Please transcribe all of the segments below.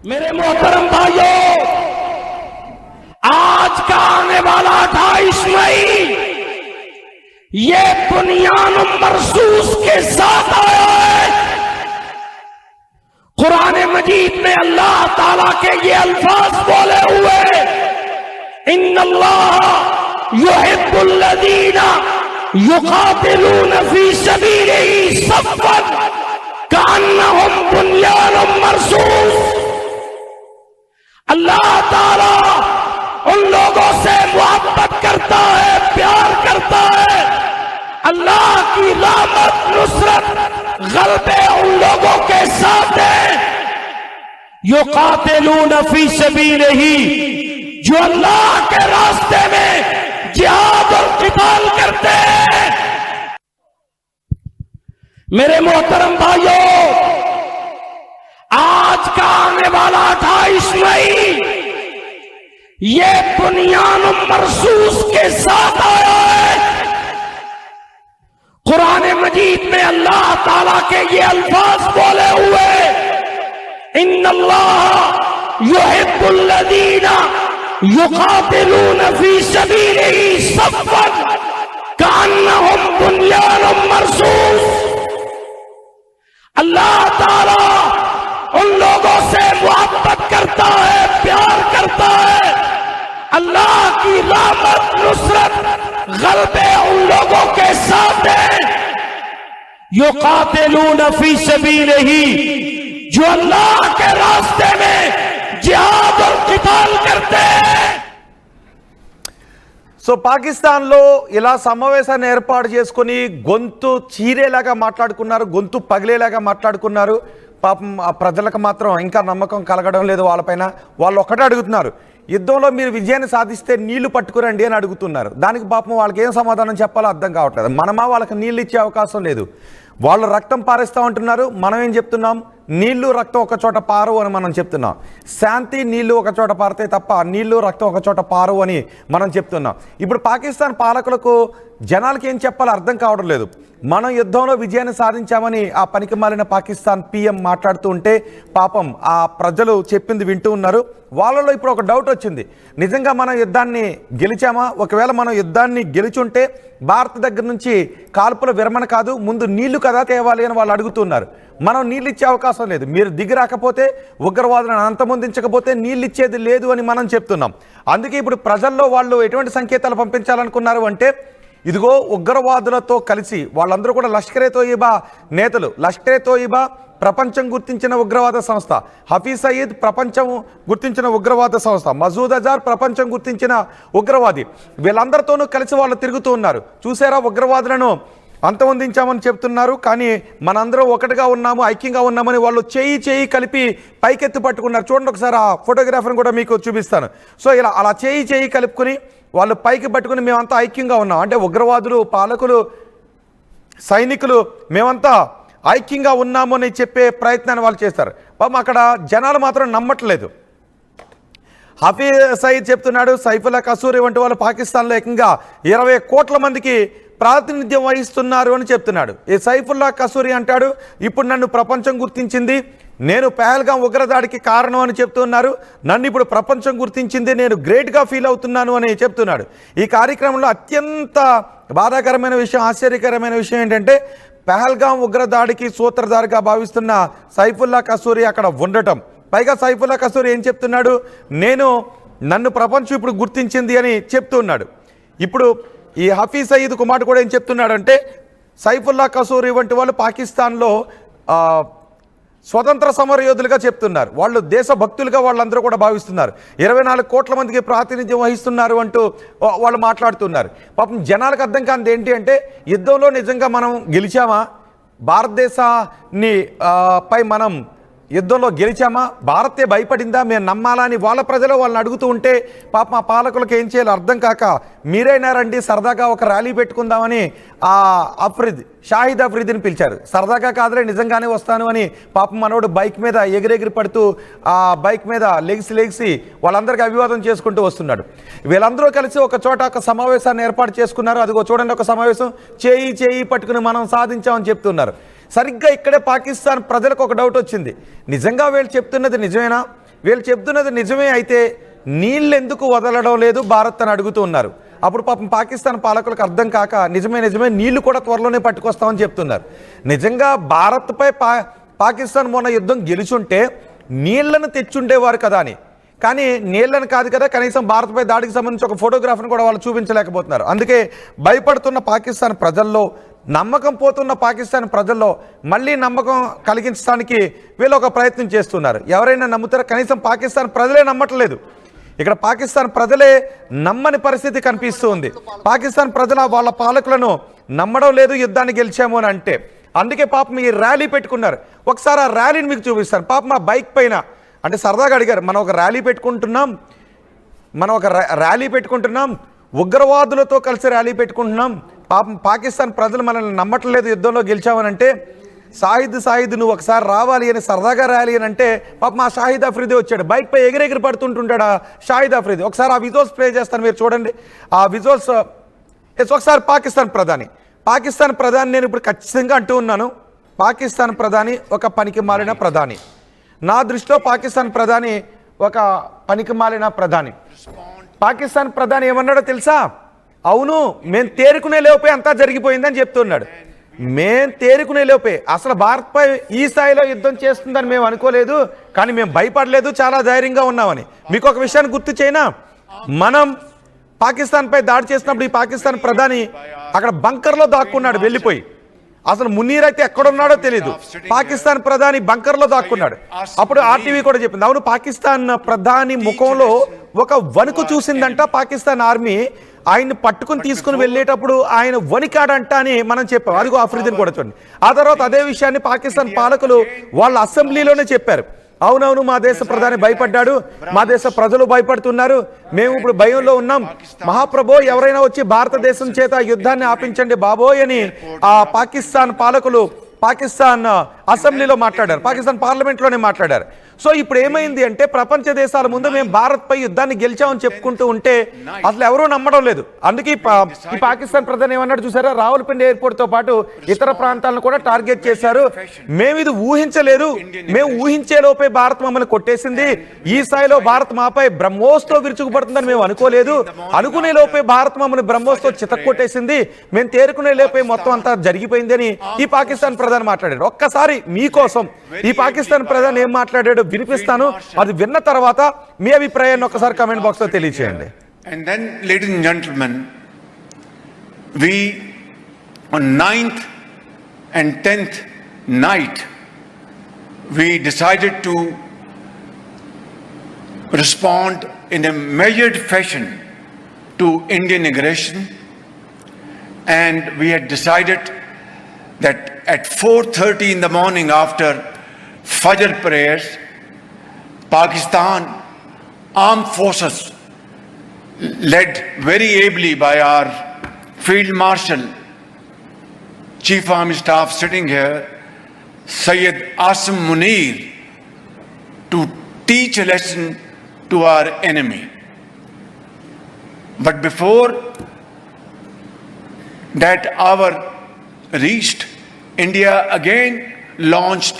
मेरे मोहतरम भाइयों, आज का आने वाला 28 मई ये बुनियान मरसूस के साथ आया है। कुरान मजीद में अल्लाह ताला के ये अल्फाज बोले हुए, इन्नल्लाह युहिब्बुल लज़ीना युक़ातिलूना फी सबीलिही सफ़्फ़न कअन्नहुम बुनियानुम मरसूस। अल्लाह ताला उन लोगों से मोहब्बत करता है, प्यार करता है। अल्लाह की रहमत, नुसरत, गलबे उन लोगों के साथ है युक़ातिलूना फी सबीलिही, जो अल्लाह के रास्ते में जिहाद और क़िताल करते हैं। मेरे मोहतरम भाइयों, आज का आने वाला 28 मई ये बुनियान मरसूस के साथ आया है। कुरान मजीद में अल्लाह ताला के ये अल्फाज बोले हुए, इन्नल्लाह युहिब्बुल लज़ीना युक़ातिलूना फी सबीलिही सफ़्फ़न कअन्नहुम बुनियानुम मरसूस। अल्लाह ताला उन लोगों से मोहब्बत करता है, प्यार करता है। अल्लाह की रहमत, नुसरत, गलबे उन लोगों के साथ है युक़ातिलूना फी सबीलिही, जो अल्लाह के रास्ते में जिहाद और क़िताल करते हैं। సో పాకిస్తాన్లో ఇలా సమావేశాన్ని ఏర్పాటు చేసుకొని గొంతు చీరేలాగా మాట్లాడుకున్నారు, గొంతు పగిలేలాగా మాట్లాడుకున్నారు. పాపం ఆ ప్రజలకు మాత్రం ఇంకా నమ్మకం కలగడం లేదు వాళ్ళపైన. వాళ్ళు ఒక్కటే అడుగుతున్నారు, యుద్ధంలో మీరు విజయాన్ని సాధిస్తే నీళ్లు పట్టుకురండి అని అడుగుతున్నారు. దానికి పాపం వాళ్ళకి ఏం సమాధానం చెప్పాలో అర్థం కావట్లేదు. మనమా వాళ్ళకి నీళ్ళు ఇచ్చే అవకాశం లేదు. వాళ్ళు రక్తం పారేస్తూ ఉంటున్నారు, మనం ఏం చెప్తున్నాం? నీళ్లు రక్తం ఒక చోట పారు అని మనం చెప్తున్నాం. శాంతి నీళ్లు ఒక చోట పారితే తప్ప నీళ్లు రక్తం ఒక చోట పారు అని మనం చెప్తున్నాం. ఇప్పుడు పాకిస్తాన్ పాలకులకు జనాలకి ఏం చెప్పాలో అర్థం కావడం లేదు. మనం యుద్ధంలో విజయాన్ని సాధించామని ఆ పనికి మాలిన పాకిస్తాన్ పీఎం మాట్లాడుతూ ఉంటే పాపం ఆ ప్రజలు చెప్పింది వింటూ ఉన్నారు. వాళ్ళలో ఇప్పుడు ఒక డౌట్ వచ్చింది, నిజంగా మనం యుద్ధాన్ని గెలిచామా? ఒకవేళ మనం యుద్ధాన్ని గెలిచుంటే భారత్ దగ్గర నుంచి కాల్పుల విరమణ కాదు, ముందు నీళ్లు కదా తేవాలి అని వాళ్ళు అడుగుతున్నారు. మనం నీళ్ళు ఇచ్చే అవకాశం లేదు, మీరు దిగి రాకపోతే, ఉగ్రవాదులను అంతమొందించకపోతే నీళ్ళు ఇచ్చేది లేదు అని మనం చెప్తున్నాం. అందుకే ఇప్పుడు ప్రజల్లో వాళ్ళు ఎటువంటి సంకేతాలు పంపించాలనుకున్నారు అంటే, ఇదిగో ఉగ్రవాదులతో కలిసి వాళ్ళందరూ కూడా లష్కరే తోయిబా నేతలు, లష్కరే తోయిబా ప్రపంచం గుర్తించిన ఉగ్రవాద సంస్థ, హఫీజ్ సయీద్ ప్రపంచం గుర్తించిన ఉగ్రవాద సంస్థ, మసూద్ అజార్ ప్రపంచం గుర్తించిన ఉగ్రవాది, వీళ్ళందరితోనూ కలిసి వాళ్ళు తిరుగుతూ ఉన్నారు. చూసారా, ఉగ్రవాదులను అంతమొందించామని చెప్తున్నారు, కానీ మనందరం ఒకటిగా ఉన్నాము, ఐక్యంగా ఉన్నామని వాళ్ళు చేయి కలిపి పైకెత్తి పట్టుకున్నారు. చూడండి ఒకసారి, ఆ ఫోటోగ్రాఫర్ని కూడా మీకు చూపిస్తాను. సో ఇలా అలా చేయి కలుపుకొని వాళ్ళు పైకి పట్టుకుని మేమంతా ఐక్యంగా ఉన్నాం అంటే, ఉగ్రవాదులు, పాలకులు, సైనికులు మేమంతా ఐక్యంగా ఉన్నాము అని చెప్పే ప్రయత్నాన్ని వాళ్ళు చేస్తారు. పాపం అక్కడ జనాలు మాత్రం నమ్మట్లేదు. హఫీజ్ సయీద్ చెప్తున్నాడు, సైఫుల్లా కసూరి వంటి వాళ్ళు పాకిస్తాన్లో ఏకంగా 20 కోట్ల మందికి ప్రాతినిధ్యం వహిస్తున్నారు అని చెప్తున్నాడు. ఈ సైఫుల్లా కసూరి అంటాడు, ఇప్పుడు నన్ను ప్రపంచం గుర్తించింది, నేను పహల్గాం ఉగ్రదాడికి కారణం అని చెప్తున్నారు, నన్ను ఇప్పుడు ప్రపంచం గుర్తించింది, నేను గ్రేట్గా ఫీల్ అవుతున్నాను అని చెప్తున్నాడు. ఈ కార్యక్రమంలో అత్యంత బాధాకరమైన విషయం, ఆశ్చర్యకరమైన విషయం ఏంటంటే, పహల్గాం ఉగ్రదాడికి సూత్రధారిగా భావిస్తున్న సైఫుల్లా కసూరి అక్కడ ఉండటం. పైగా సైఫుల్లా కసూరి ఏం చెప్తున్నాడు, నన్ను ప్రపంచం ఇప్పుడు గుర్తించింది అని చెప్తున్నాడు. ఇప్పుడు ఈ హఫీజ్ సయీద్ కుమార్ కూడా ఏం చెప్తున్నాడంటే, సైఫుల్లా కసూరి వంటి వాళ్ళు పాకిస్తాన్లో స్వతంత్ర సమరయోధులుగా చెప్తున్నారు, వాళ్ళు దేశభక్తులుగా వాళ్ళందరూ కూడా భావిస్తున్నారు, 24 కోట్ల మందికి ప్రాతినిధ్యం వహిస్తున్నారు అంటూ వాళ్ళు మాట్లాడుతున్నారు. పాపం జనాలకు అర్థం కానిది ఏంటి అంటే, యుద్ధంలో నిజంగా మనం గెలిచామా? భారతదేశాన్ని పై మనం యుద్ధంలో గెలిచామా? భారతే భయపడిందా? మేము నమ్మాలని వాళ్ళ ప్రజలు వాళ్ళని అడుగుతూ ఉంటే పాపం ఆ పాలకులకు ఏం చేయాలో అర్థం కాక, మీరైనా రండి సరదాగా ఒక ర్యాలీ పెట్టుకుందామని ఆ షాహిద్ అఫ్రీదిని పిలిచారు. సరదాగా కాదులే నిజంగానే వస్తాను అని పాపం మనోడు బైక్ మీద ఎగిరెగిరి పడుతూ ఆ బైక్ మీద లెగిసి వాళ్ళందరికీ అభివాదం చేసుకుంటూ వస్తున్నాడు. వీళ్ళందరూ కలిసి ఒక చోట ఒక సమావేశాన్ని ఏర్పాటు చేసుకున్నారు. అదిగో చూడండి, ఒక సమావేశం, చేయి పట్టుకుని మనం సాధించామని చెప్తున్నారు. సరిగ్గా ఇక్కడే పాకిస్తాన్ ప్రజలకు ఒక డౌట్ వచ్చింది, నిజంగా వీళ్ళు చెప్తున్నది నిజమేనా? వీళ్ళు చెప్తున్నది నిజమే అయితే నీళ్ళు ఎందుకు వదలడం లేదు భారత్ అని అడుగుతూ ఉన్నారు. అప్పుడు పాపం పాకిస్తాన్ పాలకులకు అర్థం కాక నిజమే నీళ్లు కూడా త్వరలోనే పట్టుకొస్తామని చెప్తున్నారు. నిజంగా భారత్పై పాకిస్తాన్ మొన్న యుద్ధం గెలుచుంటే నీళ్లను తెచ్చుండేవారు కదా అని. కానీ నీళ్లను కాదు కదా, కనీసం భారత్పై దాడికి సంబంధించి ఒక ఫోటోగ్రాఫ్ను కూడా వాళ్ళు చూపించలేకపోతున్నారు. అందుకే భయపడుతున్న పాకిస్తాన్ ప్రజల్లో, నమ్మకం పోతున్న పాకిస్తాన్ ప్రజల్లో మళ్ళీ నమ్మకం కలిగించడానికి వీళ్ళు ఒక ప్రయత్నం చేస్తున్నారు. ఎవరైనా నమ్ముతారో? కనీసం పాకిస్తాన్ ప్రజలే నమ్మట్లేదు. ఇక్కడ పాకిస్తాన్ ప్రజలే నమ్మని పరిస్థితి కనిపిస్తూ ఉంది. పాకిస్తాన్ ప్రజల వాళ్ళ పాలకులను నమ్మడం లేదు యుద్ధాన్ని గెలిచాము అని అంటే. అందుకే పాపం ఈ ర్యాలీ పెట్టుకున్నారు. ఒకసారి ఆ ర్యాలీని మీకు చూపిస్తాను. పాపం మా బైక్ పైన అంటే సరదాగా అడిగారు, మనం ఒక ర్యాలీ పెట్టుకుంటున్నాం, ఉగ్రవాదులతో కలిసి ర్యాలీ పెట్టుకుంటున్నాం, పాపం పాకిస్తాన్ ప్రజలు మనల్ని నమ్మట్లేదు యుద్ధంలో గెలిచామనంటే, షాహిద్ నువ్వు ఒకసారి రావాలి అని సరదాగా ర్యాలీ అని అంటే పాపం ఆ షాహిద్ అఫ్రీది వచ్చాడు. బైక్ పై ఎగిరెగిరి పడుతుంటుంటాడు ఆ షాహిద్ అఫ్రీది. ఒకసారి ఆ విజువల్స్ ప్లే చేస్తాను, మీరు చూడండి ఆ విజువల్స్. ఒకసారి పాకిస్తాన్ ప్రధాని నేను ఇప్పుడు ఖచ్చితంగా అంటూ ఉన్నాను, పాకిస్తాన్ ప్రధాని ఒక పనికి మాలిన ప్రధాని. నా దృష్టిలో పాకిస్తాన్ ప్రధాని ఒక పనికి మాలిన ప్రధాని. పాకిస్తాన్ ప్రధాని ఏమన్నాడో తెలుసా? అవును, మేము తేరుకునే లోపే అంతా జరిగిపోయిందని చెప్తున్నాడు. మేము తేరుకునే లోపే అసలు భారత్పై ఈ స్థాయిలో యుద్ధం చేస్తుందని మేము అనుకోలేదు, కానీ మేము భయపడలేదు, చాలా ధైర్యంగా ఉన్నామని. మీకు ఒక విషయాన్ని గుర్తు చేయనా? మనం పాకిస్తాన్పై దాడి చేసినప్పుడు ఈ పాకిస్తాన్ ప్రధాని అక్కడ బంకర్లో దాక్కున్నాడు వెళ్ళిపోయి. అసలు మునీర్ అయితే ఎక్కడున్నాడో తెలియదు, పాకిస్తాన్ ప్రధాని బంకర్లో దాక్కున్నాడు. అప్పుడు ఆర్టీవీ కూడా చెప్పింది, అవును పాకిస్తాన్ ప్రధాని ముఖంలో ఒక వణుకు చూసిందంట పాకిస్తాన్ ఆర్మీ. ఆయన్ని పట్టుకుని తీసుకుని వెళ్ళేటప్పుడు ఆయన వణికాడంట అని మనం చెప్పాం. అదిగో అఫ్రీదిని కూడా చూడండి. ఆ తర్వాత అదే విషయాన్ని పాకిస్తాన్ పాలకులు వాళ్ళ అసెంబ్లీలోనే చెప్పారు. అవునవును, మా దేశ ప్రధాని భయపడ్డాడు, మా దేశ ప్రజలు భయపడుతున్నారు, మేము ఇప్పుడు భయంలో ఉన్నాం, మహాప్రభో ఎవరైనా వచ్చి భారతదేశం చేత యుద్ధాన్ని ఆపించండి బాబోయ్ అని ఆ పాకిస్తాన్ పాలకులు పాకిస్తాన్ అసెంబ్లీలో మాట్లాడారు, పాకిస్తాన్ పార్లమెంట్లోనే మాట్లాడారు. సో ఇప్పుడు ఏమైంది అంటే ప్రపంచ దేశాల ముందు మేము భారత్పై యుద్ధాన్ని గెలిచామని చెప్పుకుంటూ ఉంటే అసలు ఎవరూ నమ్మడం లేదు. అందుకే ఈ పాకిస్తాన్ ప్రధాని ఏమన్నాడు చూసారా? రావులపిండి ఎయిర్పోర్ట్ తో పాటు ఇతర ప్రాంతాలను కూడా టార్గెట్ చేశారు. మేము ఇది ఊహించలేదు, మేము ఊహించే లోపే భారత్ మమ్మల్ని కొట్టేసింది, ఈ స్థాయిలో భారత్ మాపై బ్రహ్మోస్తో విరుచుకుపడుతుందని మేము అనుకోలేదు, అనుకునే లోపే భారత్ మమ్మల్ని బ్రహ్మోస్తో చితక్కొట్టేసింది, మేము తేరుకునే లోపే మొత్తం అంతా జరిగిపోయింది అని ఈ పాకిస్తాన్ ప్రధాని మాట్లాడాడు. ఒక్కసారి మీకోసం ఈ పాకిస్తాన్ ప్రధాని ఏం మాట్లాడాడు వినిపిస్తాను, అది విన్న తర్వాత మీ అభిప్రాయాన్ని ఒకసారి కామెంట్ బాక్స్ లో తెలియజేయండి. And then, ladies and gentlemen, we on 9th and 10th night we decided to respond in a measured fashion to Indian aggression, and we had decided that at 4:30 in the morning after Fajr prayers, Pakistan armed forces led very ably by our Field Marshal, Chief Army Staff sitting here, Syed Asim Munir, to teach a lesson to our enemy. But before that hour reached, India again launched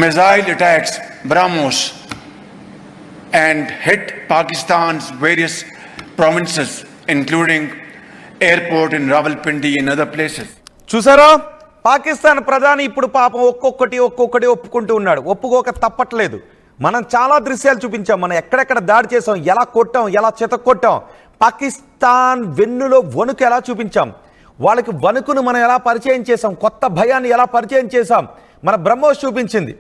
missile attacks, BrahMos, and hit Pakistan's various provinces, including airport in Rawalpindi and other places. చూసారా, పాకిస్తాన్ ప్రధాని ఇప్పుడు పాపం ఒక్కొక్కటి ఒప్పుకుంటూ ఉన్నాడు, ఒప్పుకోక తప్పట్లేదు. మనం చాలా దృశ్యాలు చూపించాం, మనం ఎక్కడెక్కడ దాడి చేసాం, ఎలా కొట్టాం, ఎలా చితక్కొట్టాం, పాకిస్తాన్ వెన్నులో వణుకు ఎలా చూపించాం, వాళ్ళకి వణుకును మనం ఎలా పరిచయం చేసాం, కొత్త భయాన్ని ఎలా పరిచయం చేసాం, మన బ్రహ్మోస్ చూపించింది.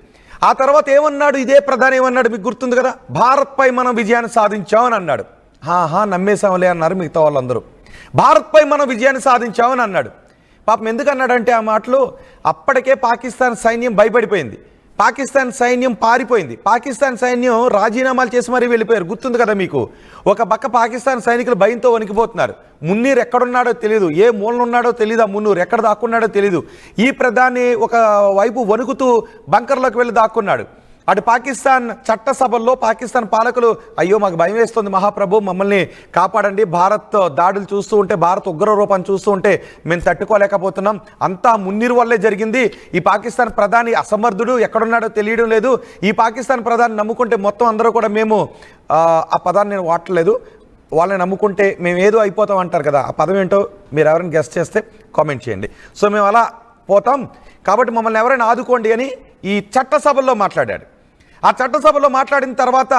ఆ తర్వాత ఏమన్నాడు ఇదే ప్రధాని, ఏమన్నాడు మీకు గుర్తుంది కదా? భారత్పై మనం విజయాన్ని సాధించామని అన్నాడు. నమ్మేశాంలే అన్నారు మిగతా వాళ్ళందరూ. భారత్పై మనం విజయాన్ని సాధించామని అన్నాడు. పాపం ఎందుకు అన్నాడంటే ఆ మాటలు, అప్పటికే పాకిస్తాన్ సైన్యం భయపడిపోయింది, పాకిస్తాన్ సైన్యం పారిపోయింది, పాకిస్తాన్ సైన్యం రాజీనామాలు చేసి మరీ వెళ్ళిపోయారు. గుర్తుంది కదా మీకు? ఒక పక్క పాకిస్తాన్ సైనికులు భయంతో వణికిపోతున్నారు. మున్నీర్ ఎక్కడున్నాడో తెలియదు, ఏ మూలన ఉన్నాడో తెలియదు, ఆ మున్నీర్ ఎక్కడ దాక్కున్నాడో తెలియదు. ఈ ప్రధాని ఒక వైపు వణుకుతూ బంకర్లోకి వెళ్ళి దాక్కున్నాడు. అటు పాకిస్తాన్ చట్టసభల్లో పాకిస్తాన్ పాలకులు అయ్యో మాకు భయం వేస్తుంది మహాప్రభు మమ్మల్ని కాపాడండి, భారత్ దాడులు చూస్తూ ఉంటే, భారత్ ఉగ్ర రూపాన్ని చూస్తూ ఉంటే మేము తట్టుకోలేకపోతున్నాం, అంతా మున్నీరు వల్లే జరిగింది, ఈ పాకిస్తాన్ ప్రధాని అసమర్థుడు, ఎక్కడున్నాడో తెలియడం లేదు, ఈ పాకిస్తాన్ ప్రధాని నమ్ముకుంటే మొత్తం అందరూ కూడా మేము ఆ పదాన్ని నేను వాడలేదు, వాళ్ళని నమ్ముకుంటే మేము ఏదో అయిపోతాం అంటారు కదా, ఆ పదం ఏంటో మీరు ఎవరైనా గెస్ట్ చేస్తే కామెంట్ చేయండి. సో మేము అలా పోతాం కాబట్టి మమ్మల్ని ఎవరైనా ఆదుకోండి అని ఈ చట్టసభల్లో మాట్లాడాడు. ఆ చట్టసభలో మాట్లాడిన తర్వాత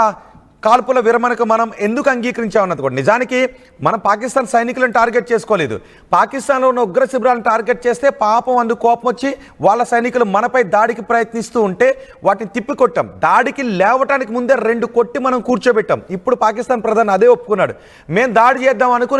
కాల్పుల విరమణకు మనం ఎందుకు అంగీకరించామన్నది కూడా, నిజానికి మనం పాకిస్తాన్ సైనికులను టార్గెట్ చేసుకోలేదు, పాకిస్తాన్లో ఉన్న ఉగ్ర శిబిరాలను టార్గెట్ చేస్తే పాపం అందుకు కోపం వచ్చి వాళ్ళ సైనికులు మనపై దాడికి ప్రయత్నిస్తూ ఉంటే వాటిని తిప్పికొట్టాం, దాడికి లేవటానికి ముందే 2 కొట్టి మనం కూర్చోబెట్టాం. ఇప్పుడు పాకిస్తాన్ ప్రధాని అదే ఒప్పుకున్నాడు, మేము దాడి చేద్దాం అనుకుని